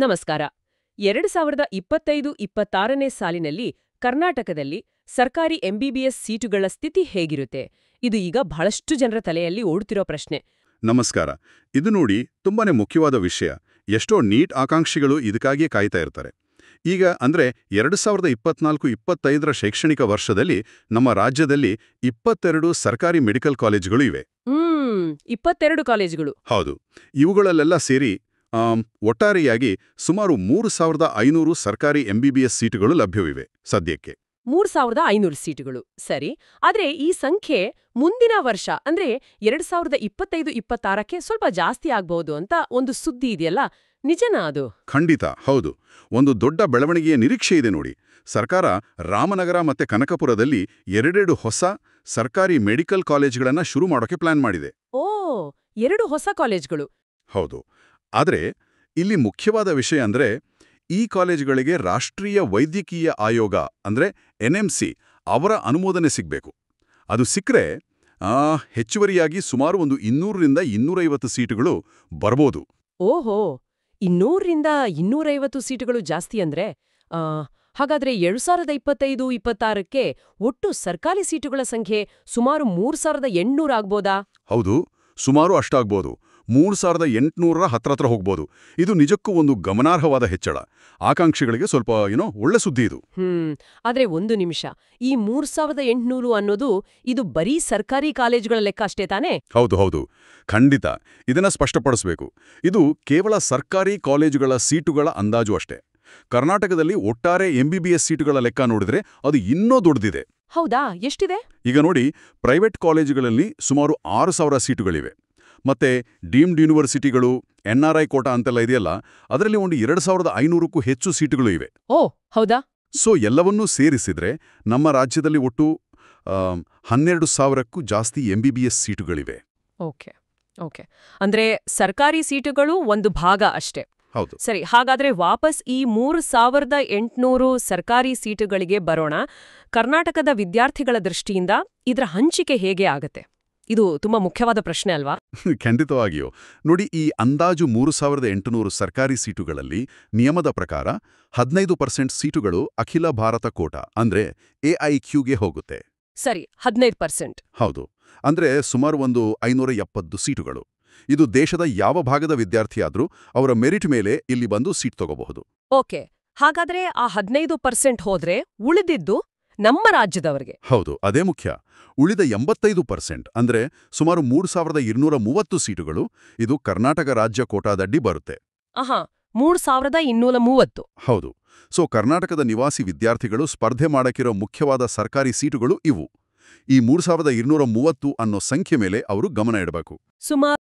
ನಮಸ್ಕಾರ. 2025-26ನೇ ಸಾಲಿನಲ್ಲಿ ಕರ್ನಾಟಕದಲ್ಲಿ ಸರ್ಕಾರಿ ಎಂಬಿಬಿಎಸ್ ಸೀಟುಗಳ ಸ್ಥಿತಿ ಹೇಗಿರುತ್ತೆ? ಇದು ಈಗ ಬಹಳಷ್ಟು ಜನರ ತಲೆಯಲ್ಲಿ ಓಡುತ್ತಿರೋ ಪ್ರಶ್ನೆ. ನಮಸ್ಕಾರ. ಇದು ನೋಡಿ ತುಂಬಾನೇ ಮುಖ್ಯವಾದ ವಿಷಯ. ಎಷ್ಟೋ ನೀಟ್ ಆಕಾಂಕ್ಷಿಗಳು ಇದಕ್ಕಾಗಿಯೇ ಕಾಯ್ತಾ ಇರ್ತಾರೆ. ಈಗ ಅಂದ್ರೆ 2024-25ರ ಶೈಕ್ಷಣಿಕ ವರ್ಷದಲ್ಲಿ ನಮ್ಮ ರಾಜ್ಯದಲ್ಲಿ 22 ಸರ್ಕಾರಿ ಮೆಡಿಕಲ್ ಕಾಲೇಜುಗಳು ಇವೆ. 22 ಕಾಲೇಜುಗಳು. ಹೌದು. ಇವುಗಳಲ್ಲೆಲ್ಲ ಸೇರಿ ಒಟ್ಟಾರೆಯಾಗಿ ಸುಮಾರು 3500 ಸರ್ಕಾರಿ ಎಂಬಿಬಿಎಸ್ ಸೀಟುಗಳು ಲಭ್ಯವಿವೆ ಸದ್ಯಕ್ಕೆ. 3500 ಸೀಟುಗಳು, ಸರಿ. ಆದ್ರೆ ಈ ಸಂಖ್ಯೆ ಮುಂದಿನ ವರ್ಷ ಅಂದ್ರೆ 2025-26ಕ್ಕೆ ಸ್ವಲ್ಪ ಜಾಸ್ತಿ ಆಗ್ಬಹುದು ಅಂತ ಒಂದು ಸುದ್ದಿ ಇದೆಯಲ್ಲ, ನಿಜನಾ ಅದು? ಖಂಡಿತ ಹೌದು. ಒಂದು ದೊಡ್ಡ ಬೆಳವಣಿಗೆಯ ನಿರೀಕ್ಷೆ ಇದೆ ನೋಡಿ. ಸರ್ಕಾರ ರಾಮನಗರ ಮತ್ತೆ ಕನಕಪುರದಲ್ಲಿ 2 ಹೊಸ ಸರ್ಕಾರಿ ಮೆಡಿಕಲ್ ಕಾಲೇಜುಗಳನ್ನ ಶುರು ಮಾಡೋಕೆ ಪ್ಲಾನ್ ಮಾಡಿದೆ. ಓ, 2 ಹೊಸ ಕಾಲೇಜುಗಳು. ಹೌದು. ಆದ್ರೆ ಇಲ್ಲಿ ಮುಖ್ಯವಾದ ವಿಷಯ ಅಂದ್ರೆ ಈ ಕಾಲೇಜುಗಳಿಗೆ ರಾಷ್ಟ್ರೀಯ ವೈದ್ಯಕೀಯ ಆಯೋಗ ಅಂದ್ರೆ NMC ಅವರ ಅನುಮೋದನೆ ಸಿಗಬೇಕು. ಅದು ಸಿಕ್ಕರೆ ಹೆಚ್ಚುವರಿಯಾಗಿ ಸುಮಾರು ಒಂದು 200ರಿಂದ 250 ಸೀಟುಗಳು ಬರ್ಬೋದು. ಓಹೋ, 200ರಿಂದ 250 ಸೀಟುಗಳು ಜಾಸ್ತಿ ಅಂದ್ರೆ ಹಾಗಾದ್ರೆ 2025-26ಕ್ಕೆ ಒಟ್ಟು ಸರ್ಕಾರಿ ಸೀಟುಗಳ ಸಂಖ್ಯೆ ಸುಮಾರು 3800 ಆಗ್ಬೋದಾ? ಹೌದು, ಸುಮಾರು ಅಷ್ಟಾಗ್ಬೋದು. 3800ರ ಹತ್ರ ಹೋಗ್ಬೋದು. ಇದು ನಿಜಕ್ಕೂ ಒಂದು ಗಮನಾರ್ಹವಾದ ಹೆಚ್ಚಳ. ಆಕಾಂಕ್ಷಿಗಳಿಗೆ ಸ್ವಲ್ಪ ಒಳ್ಳೆ ಸುದ್ದಿ ಇದು. ಆದ್ರೆ ಒಂದು ನಿಮಿಷ, ಈ 3800 ಅನ್ನೋದು ಇದು ಬರೀ ಸರ್ಕಾರಿ ಕಾಲೇಜುಗಳ ಲೆಕ್ಕ ಅಷ್ಟೇ ತಾನೇ? ಹೌದು, ಖಂಡಿತ. ಇದನ್ನ ಸ್ಪಷ್ಟಪಡಿಸಬೇಕು. ಇದು ಕೇವಲ ಸರ್ಕಾರಿ ಕಾಲೇಜುಗಳ ಸೀಟುಗಳ ಅಂದಾಜು ಅಷ್ಟೇ. ಕರ್ನಾಟಕದಲ್ಲಿ ಒಟ್ಟಾರೆ ಎಂಬಿಬಿಎಸ್ ಸೀಟುಗಳ ಲೆಕ್ಕ ನೋಡಿದ್ರೆ ಅದು ಇನ್ನೂ ದೊಡ್ಡದಿದೆ. ಹೌದಾ? ಎಷ್ಟಿದೆ? ಈಗ ನೋಡಿ, ಪ್ರೈವೇಟ್ ಕಾಲೇಜುಗಳಲ್ಲಿ ಸುಮಾರು 6000 ಸೀಟುಗಳಿವೆ. ಮತ್ತೆ ಡೀಮ್ಡ್ ಯೂನಿವರ್ಸಿಟಿಗಳು, NRI ಕೋಟಾ ಅಂತೆಲ್ಲ ಇದೆಯಲ್ಲ, ಅದರಲ್ಲಿ ಒಂದು 2500ಕ್ಕೂ ಹೆಚ್ಚು ಸೀಟುಗಳು ಇವೆ. ಓ, ಹೌದಾ? ಸೊ ಎಲ್ಲವನ್ನೂ ಸೇರಿಸಿದ್ರೆ ನಮ್ಮ ರಾಜ್ಯದಲ್ಲಿ ಒಟ್ಟು 12,000ಕ್ಕೂ ಜಾಸ್ತಿ ಎಂಬಿಬಿಎಸ್ ಸೀಟುಗಳಿವೆ. ಓಕೆ. ಅಂದ್ರೆ ಸರ್ಕಾರಿ ಸೀಟುಗಳು ಒಂದು ಭಾಗ ಅಷ್ಟೇ. ಹೌದು. ಸರಿ, ಹಾಗಾದ್ರೆ ವಾಪಸ್ ಈ 3800 ಸರ್ಕಾರಿ ಸೀಟುಗಳಿಗೆ ಬರೋಣ. ಕರ್ನಾಟಕದ ವಿದ್ಯಾರ್ಥಿಗಳ ದೃಷ್ಟಿಯಿಂದ ಇದರ ಹಂಚಿಕೆ ಹೇಗೆ ಆಗತ್ತೆ? ಇದು ತುಂಬಾ ಮುಖ್ಯವಾದ ಪ್ರಶ್ನೆ ಅಲ್ವಾ? ಖಂಡಿತವಾಗಿಯೂ. ನೋಡಿ, ಈ ಅಂದಾಜು 3800 ಸರ್ಕಾರಿ ಸೀಟುಗಳಲ್ಲಿ ನಿಯಮದ ಪ್ರಕಾರ 15% ಸೀಟುಗಳು ಅಖಿಲ ಭಾರತ ಕೋಟಾ ಅಂದ್ರೆ AIQಗೆ ಹೋಗುತ್ತೆ. ಸರಿ, 15%. ಹೌದು. ಅಂದ್ರೆ ಸುಮಾರು ಒಂದು 570 ಸೀಟುಗಳು. ಇದು ದೇಶದ ಯಾವ ಭಾಗದ ವಿದ್ಯಾರ್ಥಿಯಾದ್ರೂ ಅವರ ಮೆರಿಟ್ ಮೇಲೆ ಇಲ್ಲಿ ಬಂದು ಸೀಟ್ ತಗೋಬಹುದು. ಓಕೆ, ಹಾಗಾದ್ರೆ ಆ 15% ಹೋದ್ರೆ ಉಳಿದಿದ್ದು ನಮ್ಮ ರಾಜ್ಯದವರಿಗೆ. ಹೌದು, ಅದೇ ಮುಖ್ಯ. ಉಳಿದ 85% ಅಂದ್ರೆ ಸುಮಾರು 3230 ಸೀಟುಗಳು ಇದು ಕರ್ನಾಟಕ ರಾಜ್ಯ ಕೋಟಾದಡ್ಡಿ ಬರುತ್ತೆ. 3230. ಹೌದು. ಸೊ ಕರ್ನಾಟಕದ ನಿವಾಸಿ ವಿದ್ಯಾರ್ಥಿಗಳು ಸ್ಪರ್ಧೆ ಮಾಡಕ್ಕಿರೋ ಮುಖ್ಯವಾದ ಸರ್ಕಾರಿ ಸೀಟುಗಳು ಇವು. ಈ 3230 ಅನ್ನೋ ಸಂಖ್ಯೆ ಮೇಲೆ ಅವರು ಗಮನ ಇಡಬೇಕು. ಸುಮಾರು